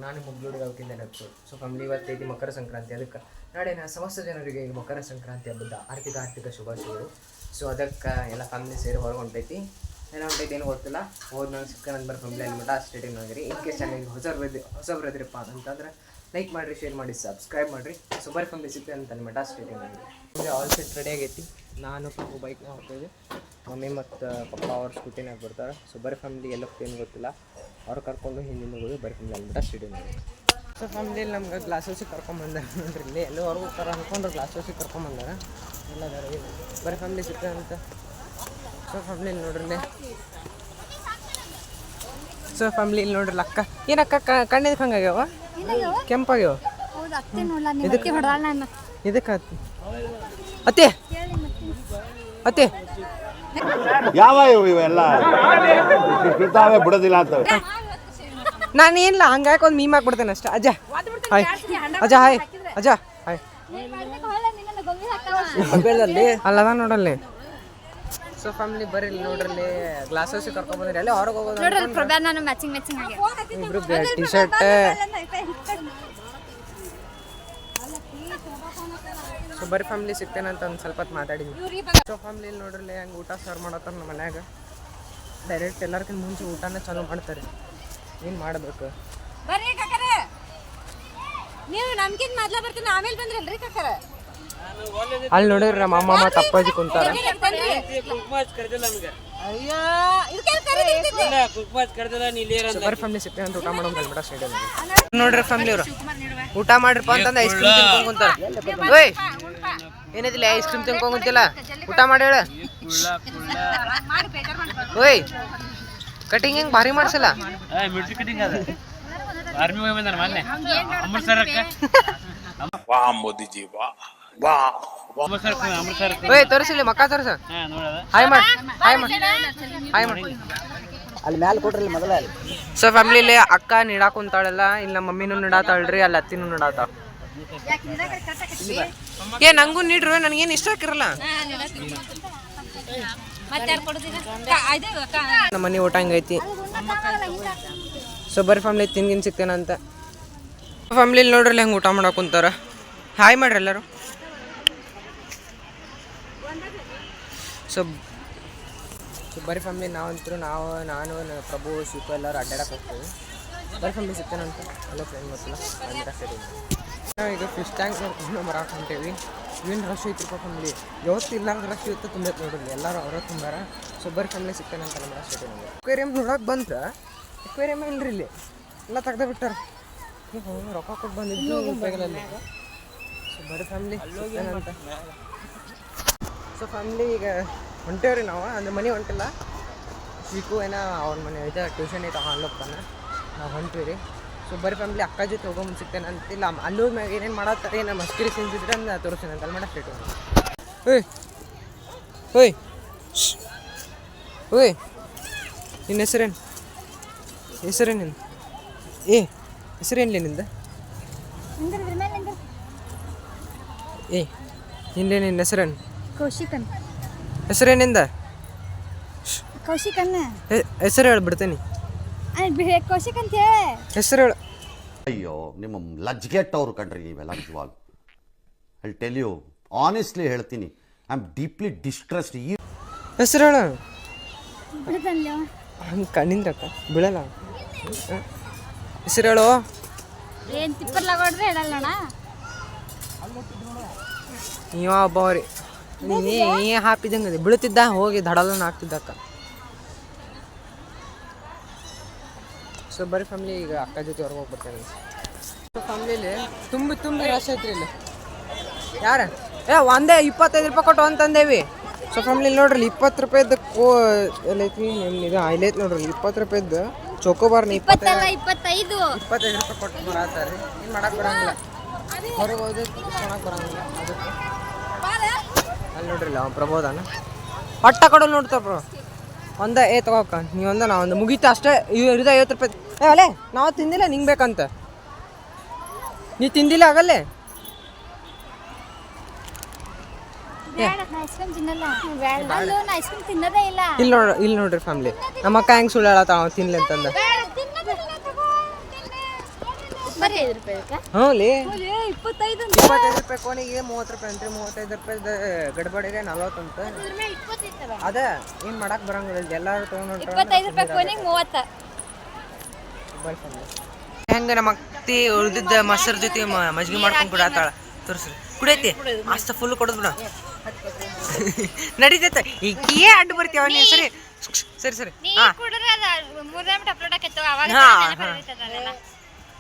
ನಾನು ಮುಗ್ಲೂಡಿಗೆ ಅವತ್ತಿಂದ episode. So family ಇವತ್ತೈತಿ ಮಕರ ಸಂಕ್ರಾಂತಿ. ಅದಕ್ಕೆ ನಾಡಿನ ಸಮಸ್ತ ಜನರಿಗೆ ಮಕರ ಸಂಕ್ರಾಂತಿ ಹಬ್ಬದ ಆರ್ಥಿಕ ಶುಭಾಶಯಗಳು. ಸೊ ಅದಕ್ಕೆ ಎಲ್ಲ ಫ್ಯಾಮಿಲಿ ಸೇರಿ ಹೊರಗೆ ಹೊಂಟೈತಿ. ಏನೋ ಹೊಂಟೈತಿ ಏನು ಗೊತ್ತಿಲ್ಲ. ಹೋದ್ ನಾನು ಸಿಕ್ಕ ನಂಬರ್ ಫ್ಯಾಮಿಲಿ ಅಲ್ಲಿ ಮಠ ಸ್ಟೇಟಿಂಗ್ ಆಗಿರಿ. ಇನ್ ಕೇಸ್ ಚಾನಲ್ಗೆ ಹೊಸಬ್ರದ್ರಿಪ್ಪ ಅಂತಂದ್ರೆ ಲೈಕ್ ಮಾಡಿರಿ, ಶೇರ್ ಮಾಡಿ, ಸಬ್ಸ್ಕ್ರೈಬ್ ಮಾಡಿರಿ. ಸೊ ಬರ್ ಫ್ಯಾಮಿಲಿ ಸಿಗ್ತೇನೆ ಅಂತ ಮಠ ಸ್ಟೇಟಿಂಗ್ ಆಗಿರಿ. ಆಲ್ ಸೆಟ್ ರೆಡಿ ಆಗೈತಿ. ನಾನು ಪಾಪು ಬೈಕ್ನ ಹೋಗ್ತಾಯಿದ್ದೆ. ಮಮ್ಮಿ ಮತ್ತು ಪಪ್ಪ ಅವ್ರ ಸ್ಕೂಟಿನಾಗ ಬರ್ತಾರೆ. ಸೊ ಬರೀ ಫ್ಯಾಮಿಲಿ ಎಲ್ಲ ಏನು ಗೊತ್ತಿಲ್ಲ. ಅವ್ರು ಕರ್ಕೊಂಡು ಹಿಂದಿನ ಹೋಗಿ ಬರೀ ಫ್ಯಾಮಿಲಿ ಅಲ್ಲಿಬಿಟ್ಟ ಸ್ಟೇಡಿಯಮ್ ಆಗಿ. ಸೊ ಫ್ಯಾಮಿಲಿಯಲ್ಲಿ ನಮ್ಗೆ ಗ್ಲಾಸ್ ಹೌಸಿಗೆ ಕರ್ಕೊಂಬಂದಾರೆ ನೋಡ್ರಿ. ಇಲ್ಲಿ ಎಲ್ಲೋ ಹೊರಗೆ ಹೋಗ್ತಾರೆ ಅಂದ್ಕೊಂಡ್ರೆ ಗ್ಲಾಸ್ ಹೌಸಿಗೆ ಕರ್ಕೊಂಬಂದಾರೆ ಎಲ್ಲದಾರ ಬರೀ ಫ್ಯಾಮಿಲಿ ಸಿಗ್ತದೆ ಅಂತ. ಸೊ ಫ್ಯಾಮಿಲಿ ನೋಡ್ರಿ. ಸೊ ಫ್ಯಾಮಿಲಿ ಇಲ್ಲಿ ನೋಡ್ರಿ ಅಕ್ಕ ಏನಕ್ಕ ಕಣ್ಣಿದ್ ಹಂಗಾಗ್ಯಾವ, ಕೆಂಪಾಗ್ಯಾವ. ಇದಕ್ಕೆ ಅತ್ತೆ ಅತ್ತೆ ಯಾವ ಇವೆಲ್ಲ ಬಿಡೋದಿಲ್ಲ ಅಂತ ನಾನು ಏನಿಲ್ಲ ಹಂಗಾಗಿ ಒಂದು ಮೀಮ್ ಹಾಕ್ಬಿಡ್ತೇನೆ ಅಷ್ಟೇ. ಅಜ್ಜ ಹಾಯ್, ಅಜ್ಜ ಹಾಯ್, ಅಜ್ಜ ಹಾಯ್ ಅಲ್ಲದ ನೋಡಲ್ಲಿ. ಸೊ ಫ್ಯಾಮಿಲಿ ಬರ್ರಿ ನೋಡ್ರಲ್ಲಿ ಗ್ಲಾಸ್ ಹೌಸ್ ಕರ್ಕೊಂಡ್ಬಂದ್ರಿ. ಅಲ್ಲಿ ಹೊರಗೆ ಹೋಗೋದು ಇಬ್ರು ಟಿ ಶರ್ಟ್. ಸೊ ಬರೀ ಫ್ಯಾಮಿಲಿ ಸಿಗ್ತೇನೆ ಅಂತ ಒಂದು ಸ್ವಲ್ಪ ಹೊತ್ತು ಮಾತಾಡಿದ್ವಿ. ಸೊ ಫ್ಯಾಮಿಲಿ ನೋಡ್ರಲ್ಲಿ ಹಂಗೆ ಊಟ ಸರ್ವ್ ಮಾಡತ್ತಾರ ನಮ್ಮ ಮನ್ಯಾಗ. ಡೈರೆಕ್ಟ್ ಎಲ್ಲರಿಗಿಂತ ಮುಂಚೆ ಊಟನ ಚಾಲೂ ಮಾಡ್ತಾರೆ. ಏನು ಮಾಡಬೇಕು ಬರ್ರಿ ಕಾಕರ, ನೀವು ನಮ್ಗಿಂತ ಮೊದಲ ಬರ್ತೀನಿ ಆಮೇಲೆ ಬಂದ್ರಲ್ರಿ ಕಾಕರ. ಅಲ್ಲಿ ನೋಡಿದ್ರೆ ನಮ್ಮ ಅಮ್ಮ ಮತ್ತು ಅಪ್ಪಾಜಿ ಕುಂತಾರ. ಬರೀ ಫ್ಯಾಮಿಲಿ ಸಿಗ್ತೇನೆ ಅಂತ ಊಟ ಮಾಡೋದು ಅಲ್ಬಿಡ ಸ್ಟೇಡಿಯಂ. ನೋಡ್ರಿ ಫ್ಯಾಮಿಲಿ ಅವರು ಊಟ ಮಾಡ್ರಪ್ಪ ಅಂತಂದು ಐಸ್ ಕ್ರೀಮ್ ತಿನ್ಕೊಂಡ್ ಕುಂತಾರ. ಓಯ್ ಏನೈತಿಲ್ಲ ಐಸ್ ಕ್ರೀಮ್ ತಿನ್ಕೊಂಡ್ ಕುಂತಿಲ್ಲ, ಊಟ ಮಾಡಿ ಹೇಳ. ಓಯ್ ಕಟಿಂಗ್ ಹೆಂಗ್ ಭಾರಿ ಮಾಡ್ಸಲ್ಲ. ಓಯ್ ತೋರಿಸಿಲ್ಲ ಮಕ್ಕ ತೋರಿಸ. ಹಾಯ್ ಮಾಡಿ, ಹಾಯ್ ಮಾಡಿ, ಹಾಯ್ ಮಾಡಿ. ಅಲ್ಲಿ ಮ್ಯಾಲೆ ಕೊಟ್ರಿ ಮೊದಲ. ಸೊ ಫ್ಯಾಮಿಲಿಲಿ ಅಕ್ಕ ನೀಡಾಕ್ ಕುಂತಾಳಲ್ಲ. ಇಲ್ಲಿ ನಮ್ಮ ಮಮ್ಮಿನೂ ನೀಡಾತಾಳ್ರಿ, ಅಲ್ಲಿ ಅತ್ತಿನೂ ನೀಡಾತಾಳ. ಏ ನಂಗೂ ನೀಡ್ರು, ನನಗೇನು ಇಷ್ಟ ಹಾಕಿರಲ್ಲ. ನಮ್ಮ ಮನೆ ಊಟ ಹಂಗೈತಿ. ಸೊ ಬರೀ ಫ್ಯಾಮಿಲಿ ತಿನ್ಗಿನ್ ಸಿಗ್ತೇನಂತ. ಫ್ಯಾಮಿಲಿಲಿ ನೋಡ್ರಿ ಹೆಂಗೆ ಊಟ ಮಾಡಕ್ಕೆ ಕುಂತಾರ. ಹಾಯ್ ಮಾಡ್ರಿ ಎಲ್ಲರೂ. ಸೊ ಬರೀ ಫ್ಯಾಮಿಲಿ ನಾವಂತರೂ ನಾನು ಪ್ರಭು ಶಿಲ್ಪ ಎಲ್ಲರೂ ಅಡ್ಡಾಡಕ್ಕೆ ಹೋಗ್ತೀವಿ. ಬರೀ ಫ್ಯಾಮಿಲಿ ಸಿಗ್ತೇನಂತ ಎಲ್ಲ ಫ್ರೆಂಡ್ ಗೊತ್ತಿಲ್ಲ. ಈಗ ಫಿಶ್ ಟ್ಯಾಂಕ್ ನೋಡ್ಕೊಂಡು ಬರಕ್ಕೆ ಹೊಂಟೇವಿ. ಏನು ರಶ್ ಐತಿಪ್ಪ ಫ್ಯಾಮಿಲಿ. ಯಾವತ್ತಿಲ್ಲ ರಶ್ ಇರುತ್ತೆ ತುಂಬೈತೆ ನೋಡ್ರಿ. ಎಲ್ಲರೂ ಅವರ ತುಂಬಾರ. ಸೊ ಬರೀ ಫ್ಯಾಮಿಲಿ ಸಿಗ್ತೇನಂತ ನಮ್ಮ ಅಷ್ಟೇ. ಅಕ್ವೇರಿಯಂ ನೋಡೋಕೆ ಬಂದ್ರೆ ಅಕ್ವೇರಿಯಂ ಇಲ್ರಿ, ಇಲ್ಲಿ ಎಲ್ಲ ತೆಗ್ದು ಬಿಟ್ಟಾರೆ. ರೊಕ್ಕ ಕೊಟ್ಟು ಬಂದಿದ್ದು ಉಪಯೋಗದಲ್ಲಿ. ಸೊ ಬರೀ ಫ್ಯಾಮಿಲಿ ಸಿಗ್ತೇನಂತ. ಸೊ ಫ್ಯಾಮಿಲಿ ಈಗ ಹೊಂಟೇವ್ರಿ ನಾವು. ಅಂದ್ರೆ ಮನೆ ಹೊಂಟಿಲ್ಲ. ಶಿಕು ಏನೋ ಅವ್ರ ಮನೆ ಐತೆ, ಟ್ಯೂಷನ್ ಐತೆ, ಹೋಗ್ತಾನೆ. ನಾವು ಹೊಂಟಿವಿ. ಸೊ ಬರೀ ಫ್ಯಾಮಿಲಿ ಅಕ್ಕ ಜೊತೆ ಹೋಗೋಮುಂದೆ ಸಿಗ್ತೇನೆ ಅಂತಿಲ್ಲ. ಅಲ್ಲಿ ಮ್ಯಾಗ ಏನೇನು ಮಾಡತ್ತಾರೆ, ನಮ್ಮ ಮಸ್ಕಿರಿ ಸಿಂಜಿದ್ರೆ ಅಂದ್ರೆ ತೋರಿಸ್ತೇನೆ ಅಂತ ಅಲ್ಲಿ ಮಾಡಕ್ಕೆ ಓಯ್ ಓಯ್ ಓಯ್ ನಿನ್ನ ಹೆಸರೇನು? ಹೆಸರೇನು? ಏ ಹೆಸರೇನ್ಲಿ ನಿಂದ? ಏ ನಿಂದೆ ನಿನ್ನ ಹೆಸರೇನು? ಕೌಶಿಕನ್. ಹೆಸರೇನಿಂದ? ಕೌಶಿಕನ್. ಹೆಸರು ಹೇಳ್ಬಿಡ್ತೇನೆ. ಕೌಶಿಕ್ ಅಂತ ಹೇಳಿ ಹೆಸರು ಹೇಳು. ಅಯ್ಯೋ ನಿಮ್ಮ ಲಜ್ಗೆಟ್ಟವ್ರು ಕಣ್ರಿ ನೀವೆಲ್ಲ. ನಿಜವಾಗ ಐ ಟೆಲ್ ಯು ಆನೆಸ್ಟ್ಲಿ ಹೇಳ್ತೀನಿ, ಐ ಆಮ್ ಡೀಪ್ಲಿ ಡಿಸ್ಟ್ರೆಸ್ಡ್. ಈ ಹೆಸರು ಹೇಳು. ಹಂಗೆ ಕಣ್ಣಿಂದ್ರಕ್ಕ ಬೀಳಲ್ಲ. ಹೆಸರು ಹೇಳು. ಏನು ತಿಪ್ಪರ್ಲಾಗೋಡ್ರೆ ಹೇಳಲ್ಲಣ್ಣ. ನೀವ ಒಬ್ಬವ್ರಿ ನೀ ಹಾಪಿದಂಗೆ ಬೀಳ್ತಿದ್ದ ಹೋಗಿ ದಡಲನ್ನ ಹಾಕ್ತಿದ್ದಕ್ಕ. ಸೊ ಬರೀ ಫ್ಯಾಮಿಲಿ ಈಗ ಅಕ್ಕ ಜೊತೆ ಹೊರಗೆ ಹೋಗ್ಬರ್ತೇನೆ. ಸೊ ಫ್ಯಾಮಿಲಿಲಿ ತುಂಬಿ ರಶ್ ಐತ್ರಿ ಇಲ್ಲಿ. ಯಾರು ಒಂದೇ 25 ರೂಪಾಯಿ ಕೊಟ್ಟು ಅಂತಂದೇವಿ. ಸೊ ಫ್ಯಾಮಿಲಿ ನೋಡ್ರಿ 20 ರೂಪಾಯಿದ್ದು ಎಲ್ಲೈತಿ ಇದು ಐಲೈತಿ ನೋಡ್ರಿ. 20 ರೂಪಾಯಿದ್ದು ಚೋಕೋಬಾರ್ನ 25 ರೂಪಾಯಿ ಕೊಟ್ಟು ಬರತ್ತಾರೆ. ಏನು ಮಾಡಕ್ಕೆ ಬರಂಗಿಲ್ಲ, ಹೊರಗೆ ಹೋದ್ರೆ ಕೊಡಕ್ಕೆ ಬರಂಗಿಲ್ಲ. ಅದಕ್ಕೆ ಅಲ್ಲಿ ನೋಡ್ರಿಲ್ಲ ಅವ್ನು ಪ್ರಬೋದಾನ ಪಟ್ಟ ಕೊಡೋದು ನೋಡ್ತಾರ ಬ್ರೋ. ಒಂದೇ ತಗೋಕ ನೀವೊಂದ ನಾವೊಂದು ಮುಗೀತು ಅಷ್ಟೇ. ಇವ್ರದ 50 ರೂಪಾಯಿ. ಅಲ್ಲೇ ನಾವು ತಿಂದಿಲ್ಲ, ನಿಂಗೆ ಬೇಕಂತ. ನೀ ತಿಂದಿಲ್ಲ ಆಗಲ್ಲೇ. ಇಲ್ಲಿ ನೋಡ್ರಿ ಫ್ಯಾಮಿಲಿ ನಮ್ಮ ಅಕ್ಕ ಹೆಂಗೆ ಸುಳ್ಳು ಹೇಳತ್ತ ತಿನ್ಲಿ ಅಂತಂದ. ಹ್ಞೂ ಲೇ 25 25 ರೂಪಾಯಿ ಕೋಣಿಗೆ 30 ರೂಪಾಯಿ ಅಂತ್ರಿ 35 ರೂಪಾಯಿ ಗಡ್ಬಡಿಗೆ 40 ಅಂತ ಅದ ಏನು ಮಾಡಕ್ ಬರಂಗಿಲ್ಲ ಎಲ್ಲಾರು ತೊಗೊಂಡು 25 ರೂಪಾಯಿ ಕೋನಿಗೆ 30. ಹೆಂಗ ನಮ್ಮ ಅತ್ತಿ ಉಳ್ದಿದ್ದ ಮೊಸರು ಜೊತೆ ಮಜ್ಜಿಗೆ ಮಾಡ್ಕೊಂಡು ಕುಡಾತಾಳ ತೋರಿಸ್ರಿ ಕುಡಿಯತಿ ಅಷ್ಟ ಫುಲ್ ಕೊಡದ್ ಬಿಡ ನಡೀತೈತೆ ಈಗೇ ಅಡ್ಡು ಬರ್ತೀವ ನೀ ಸರಿ ಸರಿ ಸರಿ ಹಾ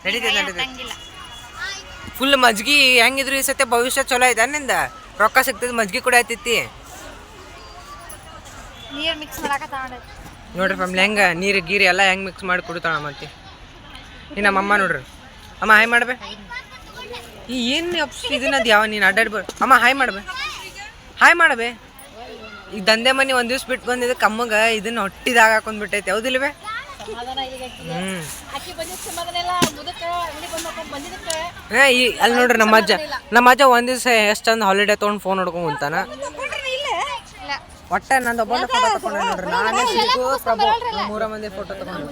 ನಡೀತೈತೆ ಫುಲ್ ಮಜ್ಗಿ ಹೆಂಗಿದ್ರು ಈ ಸತಿ ಭವಿಷ್ಯ ಚಲೋ ಐತೆ ನಿಂದ ರೊಕ್ಕ ಸಿಗ್ತದೆ ಮಜ್ಗಿ ಕುಡಿಯತೈತಿ ನೀರು ಮಿಕ್ಸ್ ಮಾಡಾಕ ನೋಡ್ರಿ ಫ್ಯಾಮ್ಲಿ ಹೆಂಗ ನೀರು ಗೀರಿ ಎಲ್ಲ ಹೆಂಗ್ ಮಿಕ್ಸ್ ಮಾಡಿ ಕುಡಿತಾಳ ಮತ್ತೆ ಈ ನಮ್ಮಮ್ಮ ನೋಡ್ರಿ ಅಮ್ಮ ಹಾಯ್ ಮಾಡ್ಬೇ ಈ ಏನು ಇದನ್ನದು ಯಾವ ನೀನು ಅಡ್ಡಾಡ್ಬ ಅಮ್ಮ ಹಾಯ್ ಮಾಡಬೇ ಈಗ ದಂಧೆ ಮನೆ ಒಂದು ದಿವ್ಸ ಬಿಟ್ಟು ಬಂದಿದ್ದೆ ಕಮ್ಮಗ ಇದನ್ನ ಹೊಟ್ಟಿದಾಗ ಹಾಕೊಂಡ್ಬಿಟ್ಟೈತೆ ಯಾವ್ದಿಲ್ವೇ ಅಲ್ಲಿ ನೋಡ್ರಿ ನಮ್ಮ ಅಜ್ಜ ಒಂದ್ ದಿವ್ಸ ಎಷ್ಟು ಚಂದ ಹಾಲಿಡೇ ತೊಗೊಂಡು ಫೋನ್ ಹೊಡ್ಕೊಂಡ್ ಕುಂತಾನ ಒಟ್ಟ ನಂದು ಒಬ್ಬನ ಫೋಟೋ ತಗೊಂಡೆ ನೋಡ್ರಿ ನಾನೇ ಸಿಕ್ಕು ಪ್ರಭು 3 ಮಂದಿ ಫೋಟೋ ತಗೊಂಡು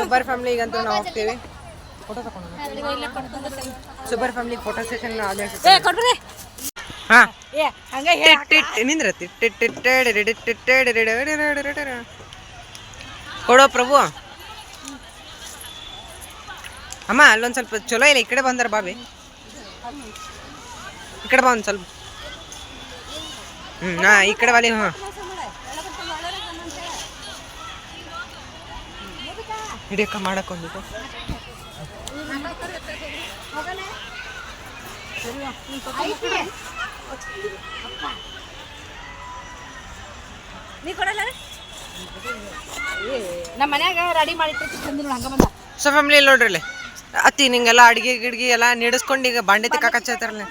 ಸೂಪರ್ ಫ್ಯಾಮಿಲಿ ಈಗಂತೂ ನಾವು ಹೋಗ್ತೀವಿ ಫೋಟೋ ತಗೊಂಡು ಸೂಪರ್ ಫ್ಯಾಮಿಲಿ ಫೋಟೋ ಸೆಷನ್ ಹಾ ನಿಂದ್ರತಿ ಕೊಡೋ ಪ್ರಭು ಅಮ್ಮ ಅಲ್ಲೊಂದು ಸ್ವಲ್ಪ ಚಲೋ ಇಲ್ಲ ಈ ಕಡೆ ಬಂದಾರ ಬಾಬಿ ಈ ಕಡೆ ಬಾ ಒಂದು ಸ್ವಲ್ಪ ನಾ ಈ ಕಡೆ ಬಾಲಿ ಹಾಂ ಹಿಡಿಯಕ್ಕ ಮಾಡಕ್ಕೊಂದು ನೀ ಕೊಡಲ್ಲ ನಮ್ಮ ಮನ್ಯಾಗ ರೆಡಿ ಮಾಡಿಟ್ಟು ಹಂಗ ಬಂದ ಸೊ ಫ್ಯಾಮಿಲಿ ನೋಡ್ರಿ ಅತ್ತಿ ನಿಂಗೆಲ್ಲ ಅಡ್ಗೆ ಗಿಡ್ಗಿ ಎಲ್ಲ ನೀಡಿಸ್ಕೊಂಡು ಈಗ ಬಾಂಡೆ ತಿಕ್ಕಾಕಚ್ಚತ್ತಾರಲ್ಲ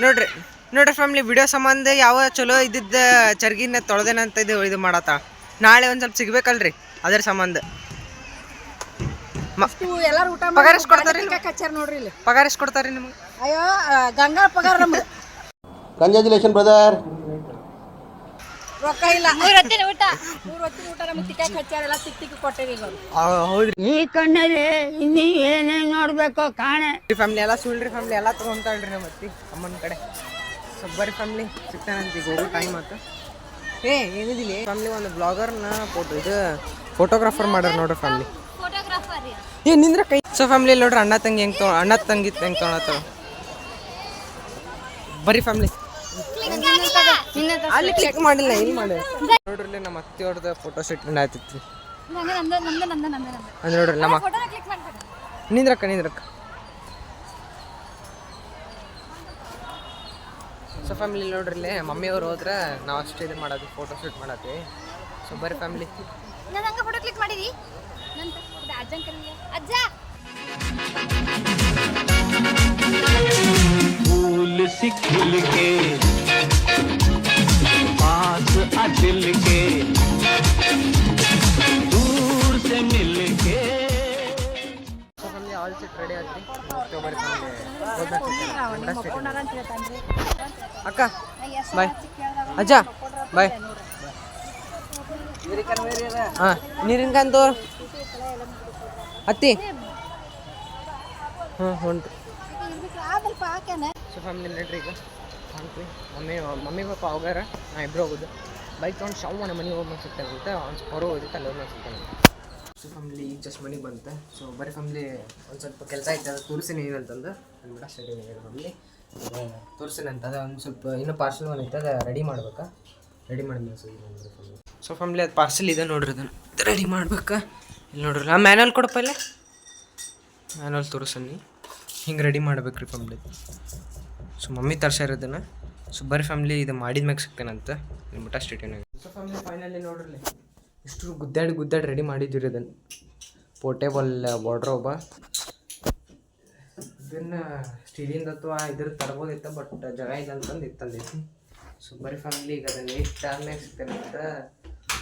ನೋಡ್ರಿ ಫ್ಯಾಮಿಲಿ ವಿಡಿಯೋ ಸಂಬಂಧ ಯಾವ ಚಲೋ ಇದ್ದಿದ್ದ ಚರ್ಗಿನ ತೊಳೆದೇನಂತ ಇದು ಮಾಡತ್ತ ನಾಳೆ ಒಂದು ಸ್ವಲ್ಪ ಸಿಗ್ಬೇಕಲ್ರಿ ಅದ್ರ ಸಂಬಂಧ ಎಲ್ಲಾರು ಊಟ ಪಗಾರ ಎಷ್ಟು ಕೊಡ್ತಾರಿ ನೋಡ್ರಿ ಇಲ್ಲಿ ಪಗಾರ ಎಷ್ಟು ಕೊಡ್ತಾರಿ ನಿಮ್ಗೆ ಅಯ್ಯೋ ಗಂಗಾ ಪಗಾರ ನಮ್ದು ಕಂಗ್ರ್ಯಾಚುಲೇಷನ್ ಬ್ರದರ್. ರೊಕ್ಕ ಇಲ್ಲ 3 ಹೊತ್ತಿನ ಊಟ ನಮಗೆ ತಿಕ್ಕಾಕ ಹಚ್ಚಾರ ಎಲ್ಲ ತಿಕ್ಕಿ ಕೊಟ್ಟೇವಿ ಈಗ ಹೌದ್ರಿ ಈ ಕಣ್ಣಲ್ಲಿ ಇನ್ನೀ ಏನೇನು ನೋಡ್ಬೇಕು ಕಾಣೆ ಫ್ಯಾಮಿಲಿ ಎಲ್ಲ ಸುಳ್ರಿ ಫ್ಯಾಮಿಲಿ ಎಲ್ಲ ತೊಗೊಂತಾಳ್ರಿ ನಮ್ಮ ಅತ್ತಿ ಅಮ್ಮನ ಕಡೆ ಸಬ್ಬರಿ ಫ್ಯಾಮಿಲಿ ಸಿಗ್ತಾನಂತ ಈಗ ಹೋಗೋ ಟೈಮ್ ಆಯ್ತು ಏನಿದಿಲ್ಲ ಫ್ಯಾಮಿಲಿ ಒಂದು ಬ್ಲಾಗರ್ನ ಫೋಟೋಗ್ರಾಫರ್ ಮಾಡ್ಯಾರ ನೋಡ್ರಿ ಫ್ಯಾಮಿಲಿ ನಿಂದ್ರ ಕೈ ಸೊ ಫ್ಯಾಮಿಲಿ ನೋಡ್ರಿ ಅಣ್ಣ ತಂಗಿ ಹೆಂಗೆ ತೊಗೊಳತ್ತಾರ ಬರೀ ಫ್ಯಾಮಿಲಿ ಅಲ್ಲಿ ಕ್ಲಿಕ್ ಮಾಡಿಲ್ಲ ಇಲ್ಲಿ ಮಾಡಿ ನೋಡ್ರಿ ನಮ್ಮ ಅತ್ತಿಯವ್ರದ್ದು ಫೋಟೋ ಶೂಟ್ ಆಯ್ತಿತ್ತು ಅಂದ್ರೆ ನೋಡ್ರಿ ನಮ್ಮ ನಿಂದ್ರಕ್ಕ ಸೊ ಫ್ಯಾಮಿಲಿ ನೋಡ್ರಿ ಮಮ್ಮಿಯವ್ರು ಹೋದ್ರೆ ನಾವು ಅಷ್ಟು ಇದು ಮಾಡೋದು ಫೋಟೋ ಶೂಟ್ ಮಾಡತ್ತೀವಿ ಸೊ ಬರೀ ಫ್ಯಾಮಿಲಿ ನಾನು ಹಂಗ ಫೋಟೋ ಕ್ಲಿಕ್ ಮಾಡಿದಿ ಅಜ್ಜನ್ ಕರೀಲಿ ಅಜ್ಜ फूल सी खिल के पास आ दिल के दूर से मिल के ಫ್ಯಾಮಿಲಿ ಆಲ್ ಸೆಟ್ ರೆಡಿ ಆದ್ರಿ ಅಕ್ಟೋಬರ್ ಅಕ್ಕ ಬಾಯ್ ಅಜ್ಜ ಬಾಯ್ ಹಾಂ ನೀರಿನ ಕಂತು ಅತ್ತಿ ಹೊಂಟು ಸೊ ಫ್ಯಾಮಿಲಿ ನಡ್ರಿ ಈಗ ಹೊಂಟ್ವಿ ಮಮ್ಮಿ ಪಾಪ ಹೋಗ್ಯಾರ ನಾ ಇಬ್ಬರು ಹೋಗೋದು ಬೈಕ್ ತೊಗೊಂಡು ಶಾವ್ ಮನೆ ಮನೆಗೆ ಹೋಗಿ ಸಿಗ್ತಾನೆ ಅಂತ ಒಂದು ಹೊರಗೆ ಹೋಗಿತ್ತು ಅಲ್ಲಿ ಹೋಗಿ ಸಿಗ್ತಾನೆ ಸೊ ಫ್ಯಾಮಿಲಿ ಈಗ ಜಸ್ಟ್ ಮನೆಗೆ ಬಂತೆ ಸೊ ಬರೀ ಫ್ಯಾಮಿಲಿ ಒಂದು ಸ್ವಲ್ಪ ಕೆಲಸ ಐತೆ ಅದು ತೋರಿಸಿನಿ ಏನಂತಂದು ಅಂದ್ಬಿಡ ಸ್ಟಡಿ ಫ್ಯಾಮಿಲಿ ತೋರಿಸಿನಿ ಅಂತ ಅದು ಒಂದು ಸ್ವಲ್ಪ ಇನ್ನೂ ಪಾರ್ಸಲ್ ಒಂದು ಐತೆ ಅದು ರೆಡಿ ಮಾಡ್ಬೇಕಾ ರೆಡಿ ಮಾಡಿದ್ಮೇಲೆ ಫ್ಯಾಮಿಲಿ ಸೊ ಫ್ಯಾಮಿಲಿ ಅದು ಪಾರ್ಸಲ್ ಇದೆ ನೋಡ್ರಿ ಅದನ್ನು ರೆಡಿ ಮಾಡ್ಬೇಕಾ ಇಲ್ಲಿ ನೋಡ್ರಿ ಆ ಮ್ಯಾನುವಲ್ ಕೊಡಪ್ಪ ಇಲ್ಲ ಮ್ಯಾನುವಲ್ ತೋರಿಸನಿ ಹಿಂಗೆ ರೆಡಿ ಮಾಡ್ಬೇಕು ರೀ ಫ್ಯಾಮಿಲಿ ಸೊ ಮಮ್ಮಿ ತರ್ಸಾರಿದ್ದನ್ನು ಸೊ ಬರೀ ಫ್ಯಾಮಿಲಿ ಇದು ಮಾಡಿದ ಮ್ಯಾಗ ಸಿಗ್ತೇನಂತ ನಿಮ್ಬಿಟ್ಟ ಸ್ಟೇಟಿನಾಗ ಸೊ ಫ್ಯಾಮಿಲಿ ಫೈನಲಿ ನೋಡ್ರಿ ಇಷ್ಟು ಗುದ್ದಾಡಿ ರೆಡಿ ಮಾಡಿದ್ದೀವಿ ರೀ ಅದನ್ನು ಪೋರ್ಟೇಬಲ್ ವಾರ್ಡ್ರೋಬ ಇದನ್ನು ಸ್ಟೀಲಿಂದ ಅಥವಾ ಇದ್ರ ತರ್ಬೋದಿತ್ತು ಬಟ್ ಜಾಗ ಇಲ್ಲ ಅಂತಂದು ಇತ್ತಂದೈತಿ ಸೊ ಬರೀ ಫ್ಯಾಮಿಲಿ ಈಗ ಅದನ್ನು ಇಟ್ಟು ಆದ್ಮ್ಯಾಗ ಸಿಗ್ತೇನಂತ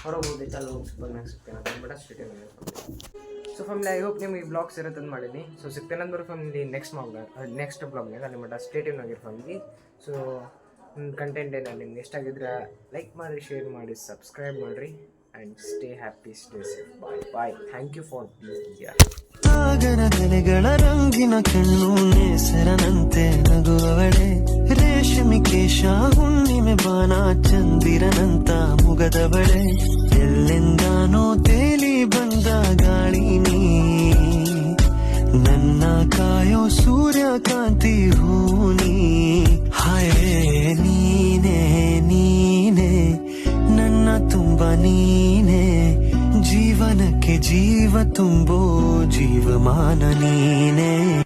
ಹೊರಗೆ ಹೋಗಿತ್ತು ಅಲ್ಲಿ ಹೋಗಿ ಬಂದಾಗ ಸಿಗ್ತೇನೆ ನಿಮ್ಬಿಟ್ಟ ಸ್ಟೇಟಿನಾಗ ಸೊ ಫ್ಯಾಮಿಲಿ ಐ ಹೋಪ್ ನಿಮ್ಗೆ ಈ ಬ್ಲಾಗ್ಸ್ ಇರುತ್ತಂದು ಮಾಡೀನಿ ಸೊ ಸಿಗ್ತೇನಂದ್ರೆ ಫ್ಯಾಮಿಲಿ ನೆಕ್ಸ್ಟ್ ಬ್ಲಾಗ್ನಾಗ ಅಲ್ಲಿ ಮಟ್ಟ ಸ್ಟೇಟಿವ್ನಾಗಿರೋ ಫ್ಯಾಮಿಲಿ ಸೊ ಕಂಟೆಂಟ್ ಏನಾದ್ರು ನಿಮ್ಗೆ ಇಷ್ಟ ಆಗಿದ್ರೆ ಲೈಕ್ ಮಾಡಿ ಶೇರ್ ಮಾಡಿ ಸಬ್ಸ್ಕ್ರೈಬ್ ಮಾಡಿರಿ and stay happy, stay safe. Bye bye. Thank you for being here. ಸಾಗರದಲೆಗಳ ರಂಗಿನ ಕಣ್ಣು ನೇಸರನಂತೆ ನಗುವವಳೆ, ರೇಷ್ಮೆ ಕೇಶ ಹುಣ್ಣಿಮೆ ಬಾನ ಚಂದಿರನಂತ ಮುಗದವಳೆ, ಎಲ್ಲೆಂದಾನೋ ತೇಲಿ ಬಂದ ಗಾಳಿ ನೀ, ನನ್ನ ಕಾಯೋ ಸೂರ್ಯಕಾಂತಿ ಹೂನಿ. ಹಾಯೇ ನೀನೇ ನೀನೇ ನನ್ನ ತುಂಬ ನೀನೇ, ಜೀವನಕ್ಕೆ ಜೀವ ತುಂಬೋ ಜೀವಮಾನ ನೀನೇ.